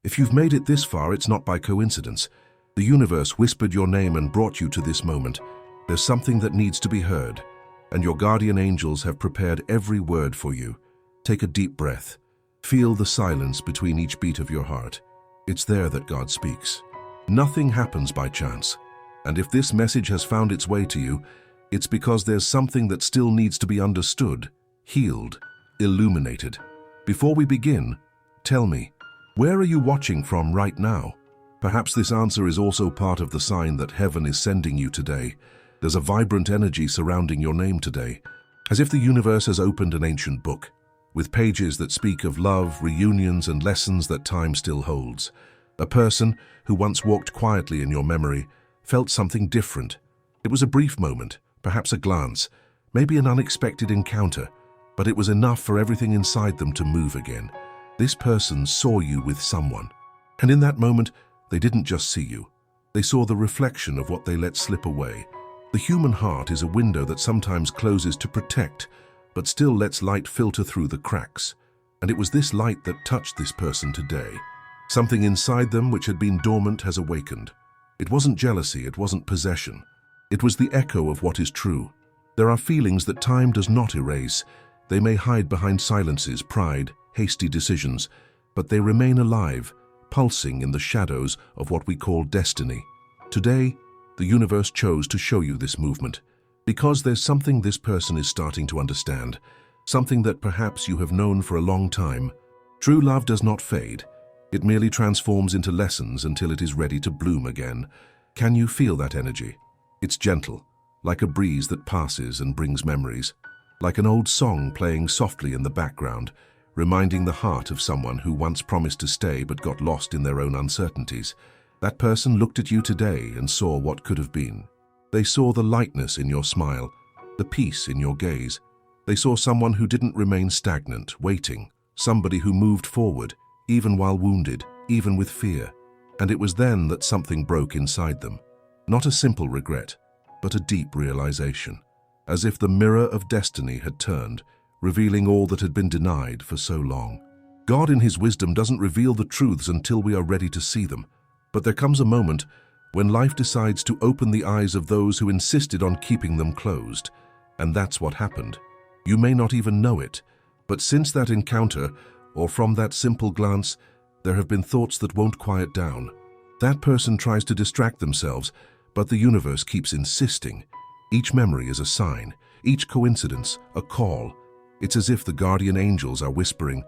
If you've made it this far, it's not by coincidence. The universe whispered your name and brought you to this moment. There's something that needs to be heard, and your guardian angels have prepared every word for you. Take a deep breath. Feel the silence between each beat of your heart. It's there that God speaks. Nothing happens by chance. And if this message has found its way to you, it's because there's something that still needs to be understood, healed, illuminated. Before we begin, tell me, where are you watching from right now? Perhaps this answer is also part of the sign that heaven is sending you today. There's a vibrant energy surrounding your name today, as if the universe has opened an ancient book, with pages that speak of love, reunions, and lessons that time still holds. A person who once walked quietly in your memory felt something different. It was a brief moment, perhaps a glance, maybe an unexpected encounter, but it was enough for everything inside them to move again. This person saw you with someone, and in that moment, they didn't just see you. They saw the reflection of what they let slip away. The human heart is a window that sometimes closes to protect, but still lets light filter through the cracks. And it was this light that touched this person today. Something inside them which had been dormant has awakened. It wasn't jealousy, it wasn't possession. It was the echo of what is true. There are feelings that time does not erase. They may hide behind silences, pride, hasty decisions, but they remain alive, pulsing in the shadows of what we call destiny. Today, the universe chose to show you this movement, because there's something this person is starting to understand, something that perhaps you have known for a long time. True love does not fade. It merely transforms into lessons until it is ready to bloom again. Can you feel that energy? It's gentle, like a breeze that passes and brings memories, like an old song playing softly in the background, reminding the heart of someone who once promised to stay but got lost in their own uncertainties. That person looked at you today and saw what could have been. They saw the lightness in your smile, the peace in your gaze. They saw someone who didn't remain stagnant, waiting, somebody who moved forward, even while wounded, even with fear. And it was then that something broke inside them. Not a simple regret, but a deep realization, as if the mirror of destiny had turned, revealing all that had been denied for so long. God in His wisdom doesn't reveal the truths until we are ready to see them. But there comes a moment when life decides to open the eyes of those who insisted on keeping them closed. And that's what happened. You may not even know it, but since that encounter, or from that simple glance, there have been thoughts that won't quiet down. That person tries to distract themselves, but the universe keeps insisting. Each memory is a sign, each coincidence a call. It's as if the guardian angels are whispering,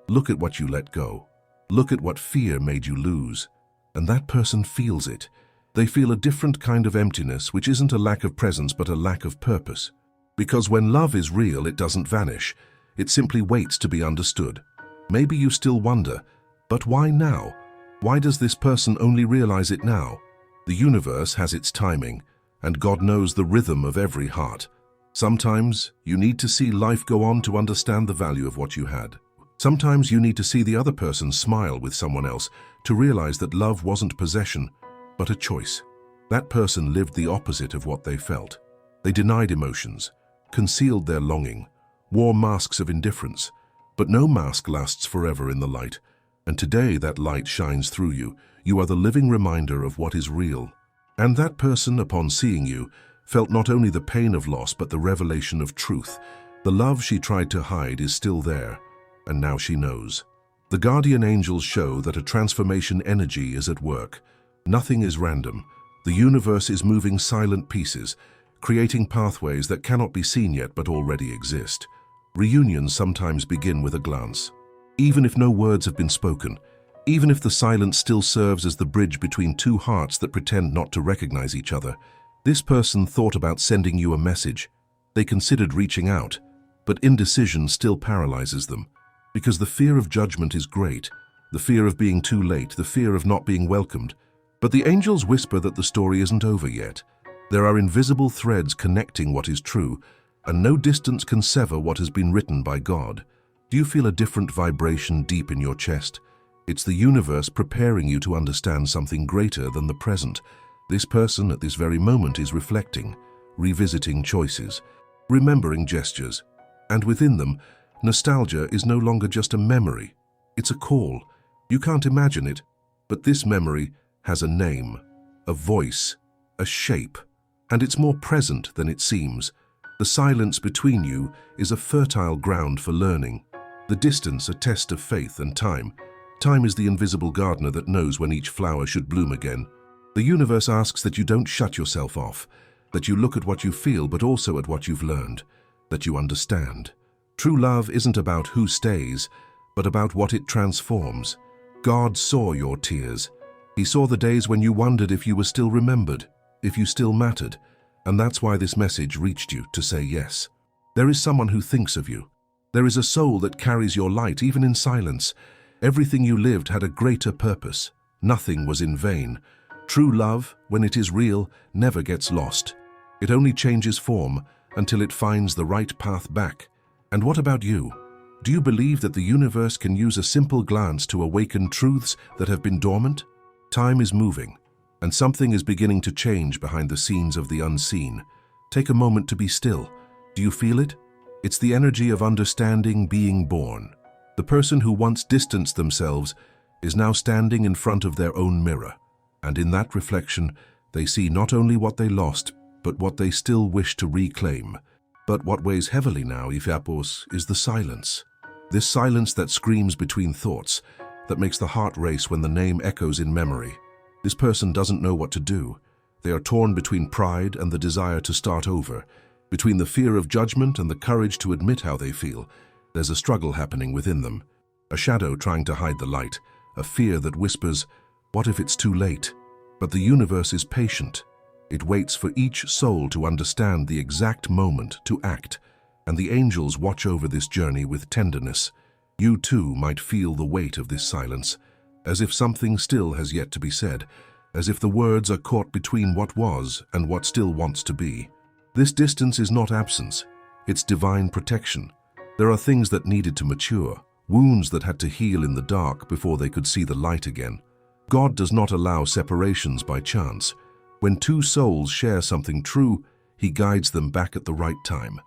"Look at what you let go. Look at what fear made you lose." And that person feels it. They feel a different kind of emptiness, which isn't a lack of presence but a lack of purpose. Because when love is real, it doesn't vanish. It simply waits to be understood. Maybe you still wonder, but why now? Why does this person only realize it now? The universe has its timing, and God knows the rhythm of every heart. Sometimes you need to see life go on to understand the value of what you had. Sometimes you need to see the other person smile with someone else to realize that love wasn't possession, but a choice. That person lived the opposite of what they felt. They denied emotions, concealed their longing, wore masks of indifference. But no mask lasts forever in the light. And today that light shines through you. You are the living reminder of what is real. And that person, upon seeing you, felt not only the pain of loss but the revelation of truth. The love she tried to hide is still there, and now she knows. The guardian angels show that a transformation energy is at work. Nothing is random. The universe is moving silent pieces, creating pathways that cannot be seen yet but already exist. Reunions sometimes begin with a glance. Even if no words have been spoken, even if the silence still serves as the bridge between two hearts that pretend not to recognize each other, this person thought about sending you a message. They considered reaching out, but indecision still paralyzes them. Because the fear of judgment is great, the fear of being too late, the fear of not being welcomed. But the angels whisper that the story isn't over yet. There are invisible threads connecting what is true, and no distance can sever what has been written by God. Do you feel a different vibration deep in your chest? It's the universe preparing you to understand something greater than the present. This person at this very moment is reflecting, revisiting choices, remembering gestures, and within them, nostalgia is no longer just a memory. It's a call. You can't imagine it, but this memory has a name, a voice, a shape, and it's more present than it seems. The silence between you is a fertile ground for learning. The distance a test of faith and time. Time is the invisible gardener that knows when each flower should bloom again. The universe asks that you don't shut yourself off, that you look at what you feel but also at what you've learned, that you understand. True love isn't about who stays, but about what it transforms. God saw your tears. He saw the days when you wondered if you were still remembered, if you still mattered, and that's why this message reached you to say yes. There is someone who thinks of you. There is a soul that carries your light even in silence. Everything you lived had a greater purpose. Nothing was in vain. True love, when it is real, never gets lost. It only changes form until it finds the right path back. And what about you? Do you believe that the universe can use a simple glance to awaken truths that have been dormant? Time is moving, and something is beginning to change behind the scenes of the unseen. Take a moment to be still. Do you feel it? It's the energy of understanding being born. The person who once distanced themselves is now standing in front of their own mirror, and in that reflection, they see not only what they lost, but what they still wish to reclaim. But what weighs heavily now, Ifapos, is the silence. This silence that screams between thoughts, that makes the heart race when the name echoes in memory. This person doesn't know what to do. They are torn between pride and the desire to start over, between the fear of judgment and the courage to admit how they feel. There's a struggle happening within them, a shadow trying to hide the light, a fear that whispers, "What if it's too late?" But the universe is patient. It waits for each soul to understand the exact moment to act, and the angels watch over this journey with tenderness. You too might feel the weight of this silence, as if something still has yet to be said, as if the words are caught between what was and what still wants to be. This distance is not absence, it's divine protection. There are things that needed to mature, wounds that had to heal in the dark before they could see the light again. God does not allow separations by chance. When two souls share something true, He guides them back at the right time.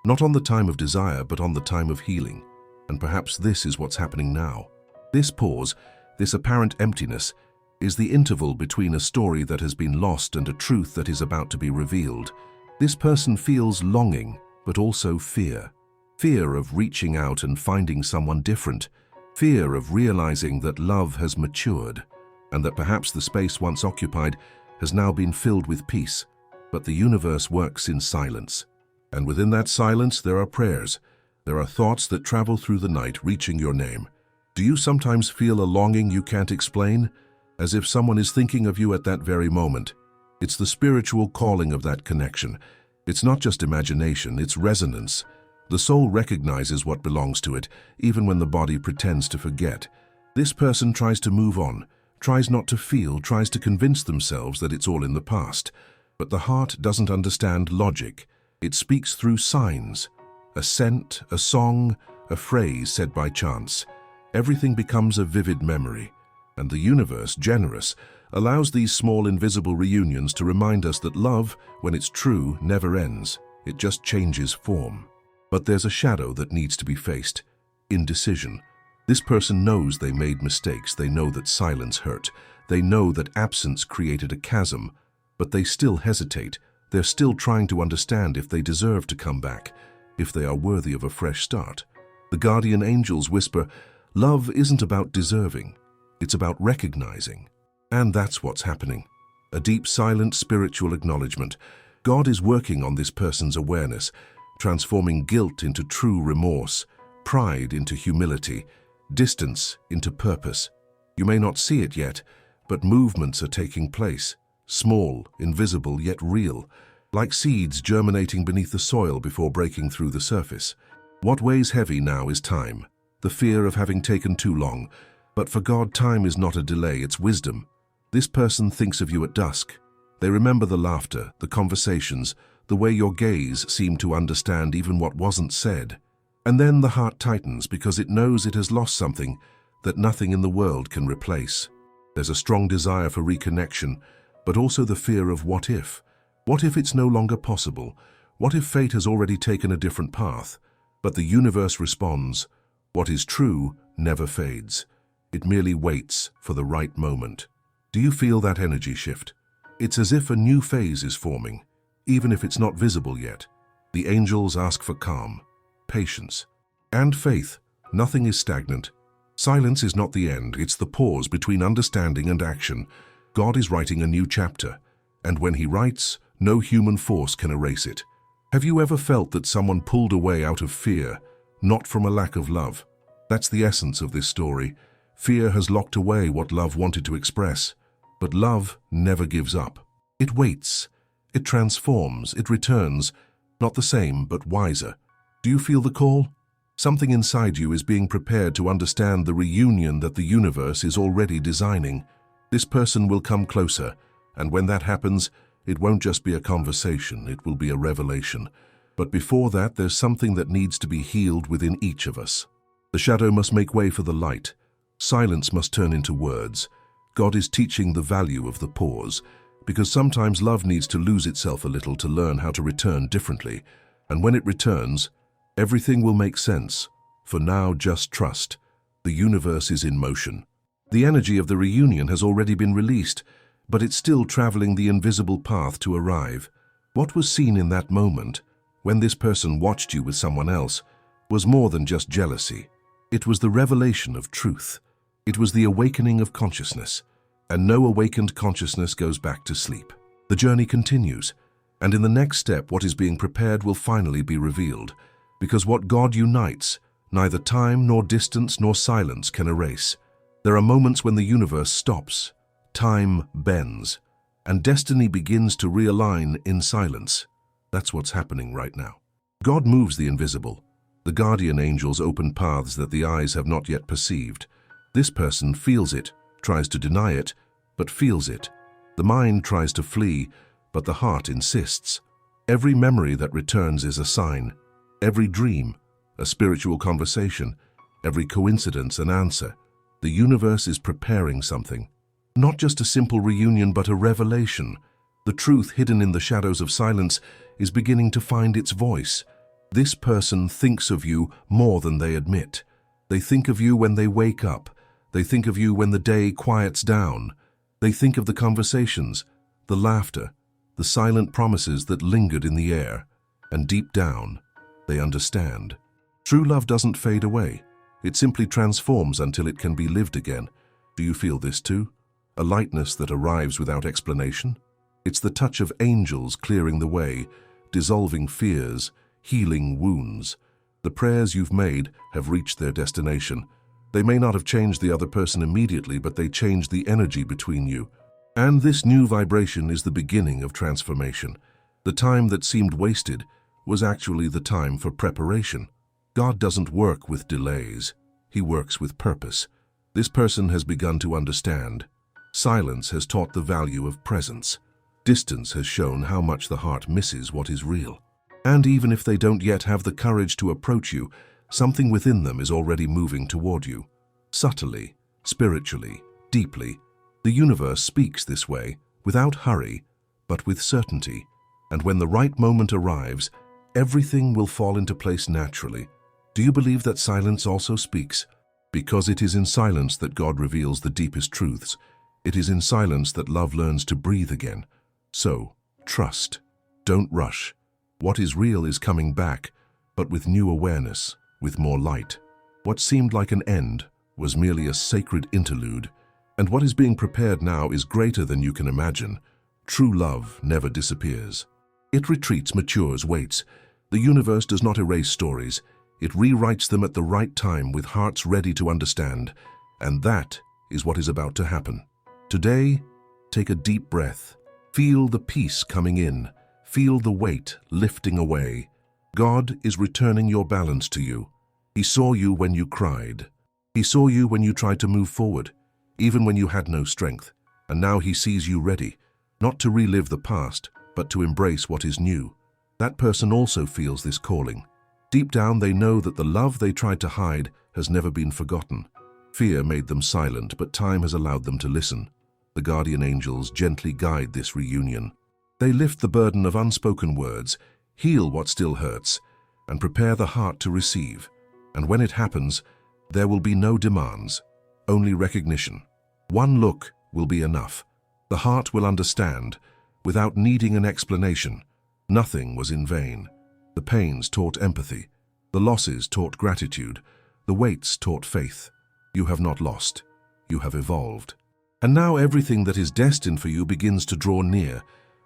Not on the time of desire, but on the time of healing. And perhaps this is what's happening now. This pause, this apparent emptiness, is the interval between a story that has been lost and a truth that is about to be revealed. This person feels longing, but also fear. Fear of reaching out and finding someone different. Fear of realizing that love has matured, and that perhaps the space once occupied has now been filled with peace. But the universe works in silence. And within that silence there are prayers. There are thoughts that travel through the night, reaching your name. Do you sometimes feel a longing you can't explain? As if someone is thinking of you at that very moment. It's the spiritual calling of that connection. It's not just imagination, it's resonance. The soul recognizes what belongs to it, even when the body pretends to forget. This person tries to move on, tries not to feel, tries to convince themselves that it's all in the past. But the heart doesn't understand logic. It speaks through signs. A scent, a song, a phrase said by chance. Everything becomes a vivid memory. And the universe, generous, allows these small invisible reunions to remind us that love, when it's true, never ends. It just changes form. But there's a shadow that needs to be faced. Indecision. This person knows they made mistakes. They know that silence hurt. They know that absence created a chasm. But they still hesitate. They're still trying to understand if they deserve to come back, if they are worthy of a fresh start. The guardian angels whisper, love isn't about deserving, it's about recognizing. And that's what's happening. A deep, silent, spiritual acknowledgement. God is working on this person's awareness, transforming guilt into true remorse, pride into humility, distance into purpose. You may not see it yet, but movements are taking place. Small, invisible, yet real, like seeds germinating beneath the soil before breaking through the surface. What weighs heavy now is time, the fear of having taken too long. But for God, time is not a delay, it's wisdom. This person thinks of you at dusk. They remember the laughter, the conversations, the way your gaze seemed to understand even what wasn't said. And then the heart tightens because it knows it has lost something that nothing in the world can replace. There's a strong desire for reconnection, but also the fear of what if? What if it's no longer possible? What if fate has already taken a different path? But the universe responds, what is true never fades. It merely waits for the right moment. Do you feel that energy shift? It's as if a new phase is forming, even if it's not visible yet. The angels ask for calm, patience, and faith. Nothing is stagnant. Silence is not the end, it's the pause between understanding and action. God is writing a new chapter, and when He writes, no human force can erase it. Have you ever felt that someone pulled away out of fear, not from a lack of love? That's the essence of this story. Fear has locked away what love wanted to express, but love never gives up. It waits, it transforms, it returns, not the same, but wiser. Do you feel the call? Something inside you is being prepared to understand the reunion that the universe is already designing. This person will come closer, and when that happens, it won't just be a conversation, it will be a revelation. But before that, there's something that needs to be healed within each of us. The shadow must make way for the light. Silence must turn into words. God is teaching the value of the pause, because sometimes love needs to lose itself a little to learn how to return differently. And when it returns, everything will make sense. For now, just trust. The universe is in motion. The energy of the reunion has already been released, but it's still traveling the invisible path to arrive. What was seen in that moment, when this person watched you with someone else, was more than just jealousy. It was the revelation of truth. It was the awakening of consciousness, and no awakened consciousness goes back to sleep. The journey continues, and in the next step what is being prepared will finally be revealed, because what God unites, neither time nor distance nor silence can erase. There are moments when the universe stops, time bends, and destiny begins to realign in silence. That's what's happening right now. God moves the invisible. The guardian angels open paths that the eyes have not yet perceived. This person feels it, tries to deny it, but feels it. The mind tries to flee, but the heart insists. Every memory that returns is a sign. Every dream, a spiritual conversation. Every coincidence, an answer. The universe is preparing something. Not just a simple reunion, but a revelation. The truth hidden in the shadows of silence is beginning to find its voice. This person thinks of you more than they admit. They think of you when they wake up. They think of you when the day quiets down. They think of the conversations, the laughter, the silent promises that lingered in the air. And deep down, they understand. True love doesn't fade away. It simply transforms until it can be lived again. Do you feel this too? A lightness that arrives without explanation? It's the touch of angels clearing the way, dissolving fears, healing wounds. The prayers you've made have reached their destination. They may not have changed the other person immediately, but they changed the energy between you. And this new vibration is the beginning of transformation. The time that seemed wasted was actually the time for preparation. God doesn't work with delays. He works with purpose. This person has begun to understand. Silence has taught the value of presence. Distance has shown how much the heart misses what is real. And even if they don't yet have the courage to approach you, something within them is already moving toward you. Subtly, spiritually, deeply. The universe speaks this way, without hurry, but with certainty. And when the right moment arrives, everything will fall into place naturally. Do you believe that silence also speaks? Because it is in silence that God reveals the deepest truths. It is in silence that love learns to breathe again. So, trust. Don't rush. What is real is coming back, but with new awareness, with more light. What seemed like an end was merely a sacred interlude, and what is being prepared now is greater than you can imagine. True love never disappears. It retreats, matures, waits. The universe does not erase stories. It rewrites them at the right time with hearts ready to understand. And that is what is about to happen. Today, take a deep breath. Feel the peace coming in. Feel the weight lifting away. God is returning your balance to you. He saw you when you cried. He saw you when you tried to move forward, even when you had no strength. And now He sees you ready, not to relive the past, but to embrace what is new. That person also feels this calling. Deep down, they know that the love they tried to hide has never been forgotten. Fear made them silent, but time has allowed them to listen. The guardian angels gently guide this reunion. They lift the burden of unspoken words, heal what still hurts, and prepare the heart to receive. And when it happens, there will be no demands, only recognition. One look will be enough. The heart will understand, without needing an explanation. Nothing was in vain. The pains taught empathy. The losses taught gratitude. The weights taught faith. You have not lost. You have evolved. And now everything that is destined for you begins to draw near,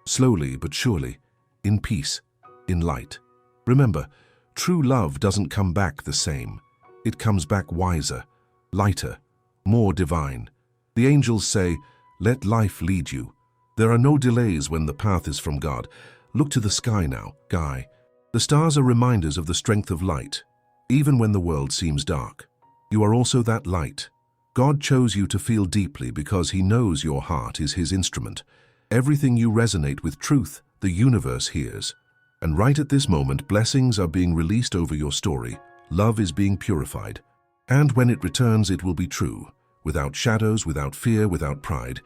slowly but surely, in peace, in light. Remember, true love doesn't come back the same. It comes back wiser, lighter, more divine. The angels say, "Let life lead you." There are no delays when the path is from God. Look to the sky now, Guy. The stars are reminders of the strength of light, even when the world seems dark. You are also that light. God chose you to feel deeply because He knows your heart is His instrument. Everything you resonate with truth, the universe hears. And right at this moment, blessings are being released over your story. Love is being purified. And when it returns, it will be true. Without shadows, without fear, without pride.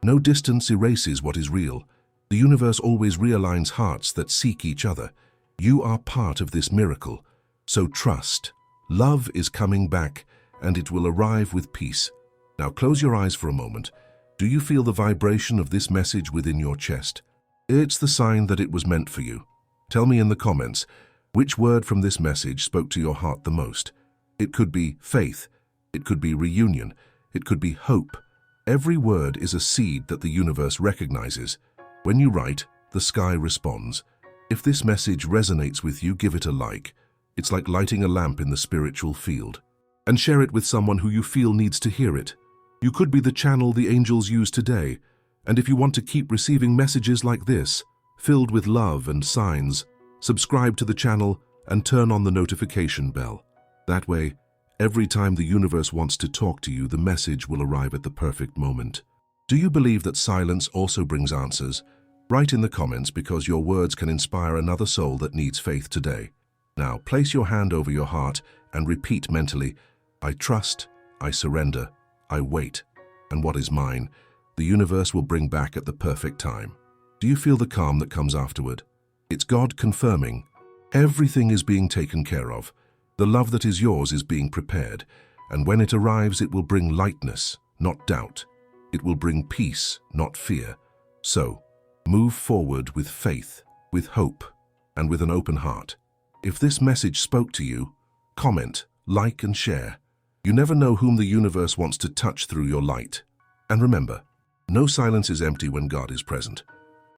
No distance erases what is real. The universe always realigns hearts that seek each other. You are part of this miracle. So trust. Love is coming back, and it will arrive with peace. Now close your eyes for a moment. Do you feel the vibration of this message within your chest? It's the sign that it was meant for you. Tell me in the comments, which word from this message spoke to your heart the most? It could be faith. It could be reunion. It could be hope. Every word is a seed that the universe recognizes. When you write, the sky responds. If this message resonates with you, give it a like. It's like lighting a lamp in the spiritual field. And share it with someone who you feel needs to hear it. You could be the channel the angels use today. And if you want to keep receiving messages like this, filled with love and signs, subscribe to the channel and turn on the notification bell. That way, every time the universe wants to talk to you, the message will arrive at the perfect moment. Do you believe that silence also brings answers? Write in the comments, because your words can inspire another soul that needs faith today. Now, place your hand over your heart and repeat mentally, I trust, I surrender, I wait, and what is mine, the universe will bring back at the perfect time. Do you feel the calm that comes afterward? It's God confirming. Everything is being taken care of. The love that is yours is being prepared, and when it arrives, it will bring lightness, not doubt. It will bring peace, not fear. So, move forward with faith, with hope, and with an open heart. If this message spoke to you, comment, like, and share. You never know whom the universe wants to touch through your light. And remember, no silence is empty when God is present.